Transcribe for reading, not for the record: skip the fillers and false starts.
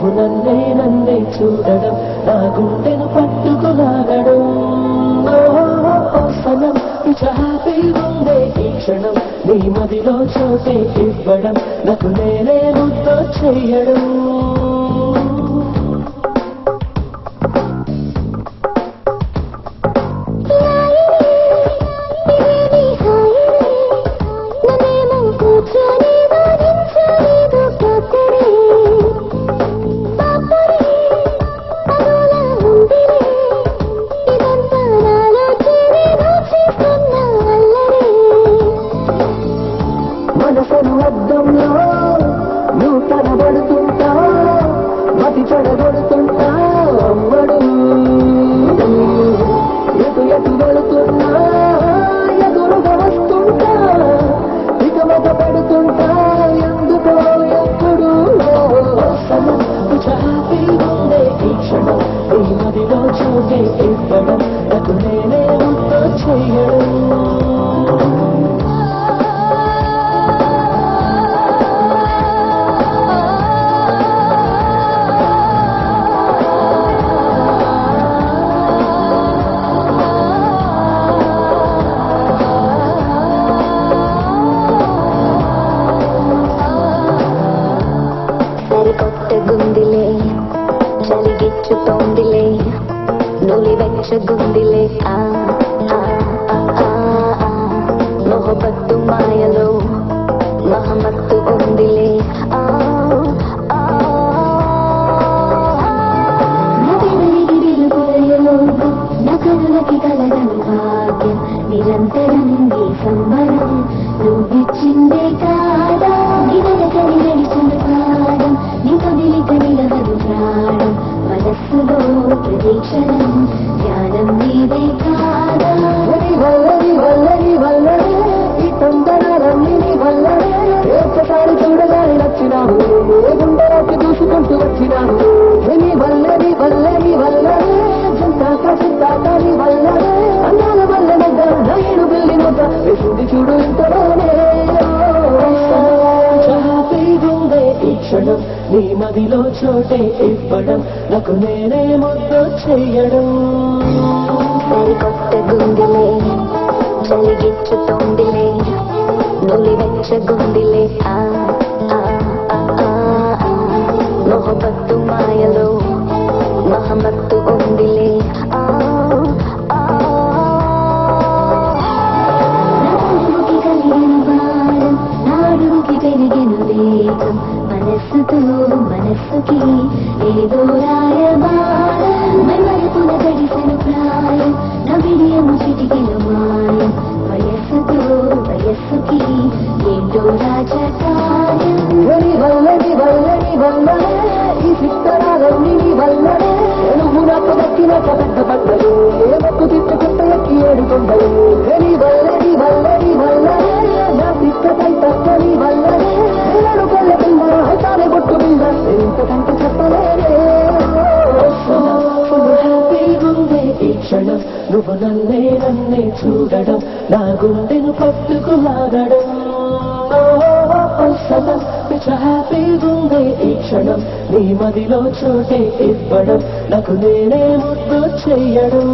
నువ్వు నన్నే చూడడం నా గుండెను పట్టుకులాగడం సనం హ్యాపీగా ఉందే ఈ క్షణం నీ మదిలో చోటే ఇవ్వడం నాకు నేనే ముద్దు చెయ్యడం అద్దంలో నువ్వు కనబడుతుంటా మతి చెడగొడుతుంటా అమ్మడు ఎటు వెళుతున్నా ఎదురుగా వస్తుంటా ఇక మత పెడుతుంటా ఎందుకో ఎప్పుడు హ్యాపీగా ఉండే ఈ క్షణం ఈ మదిలో చోటే ఇవ్వడం నాకు నేనే ముద్దు చెయ్యడం గుందిలే చలిగిచ్చుతోందిలే నులి వెచ్చగుందిలే మొహబత్తు మాయలో మహమత్తు ఉందిలే నగరులకి కలగని భాగ్యం నిరంతరం ఈ సంబరం నువ్విచ్చిందే కాదా గిరగని నడిచిన ప్రాణం నీ కదిలిక నిలవదు ప్రాణం మనస్సులో ప్రదీక్షణం ధ్యానం నీదే కాదా వల్లనే ఈ తొందరలన్నీ నీ వల్లనే ఒక్కసారి చూడగానే నచ్చినావు గుండెలోకి దూసుకుంటూ వచ్చినావు నీ వల్లనే చింతాక నీ వల్లనే అన్నాల వల్ల దగ్గర నైడు బిల్లి ముద్ద వేసింది చూడు ఇంతలోనే ఈ క్షణం నీ మదిలో చోటే ఇవ్వడం నాకు నేనే ముద్దు చెయ్యడం సరికొత్త గుందిలే చలిగిచ్చుతోందిలే నులి వెచ్చగుందిలే మొహబత్తు మాయలో మహమత్తు ఉందిలే నాడుకి పెరిగిన వేగం మనస్సుకి ఏదో రాయబారం మరుపున గడిసిన ప్రాయం నవిడియము చిటికిన మాయం వయస్సుకి ఏంటో రాజకాయం వల్లనే ఈ చిత్తరాలన్నీ నీ వల్లనే నువ్వు నాకు దక్కిన పెద్ద పడ్డలు మొక్కు తిట్టుకుంట ఎక్కి ఏడుకుండలు నీ వల్లనే నా తిక్కై తక్కని వల్లనే కళ్ళ పిల్ల హతానే కొట్టు పిల్ల ఇంతకంటే చెప్పలేనే హ్యాపీగా ఉండే ఈ క్షణం నువ్వు నన్నే చూడడం నా గుండెను పట్టుకులాగడం హ్యాపీగా ఉండే ఈ క్షణం నీ మదిలో చోటే ఇవ్వడం నాకు నేనే ముద్దు చెయ్యడం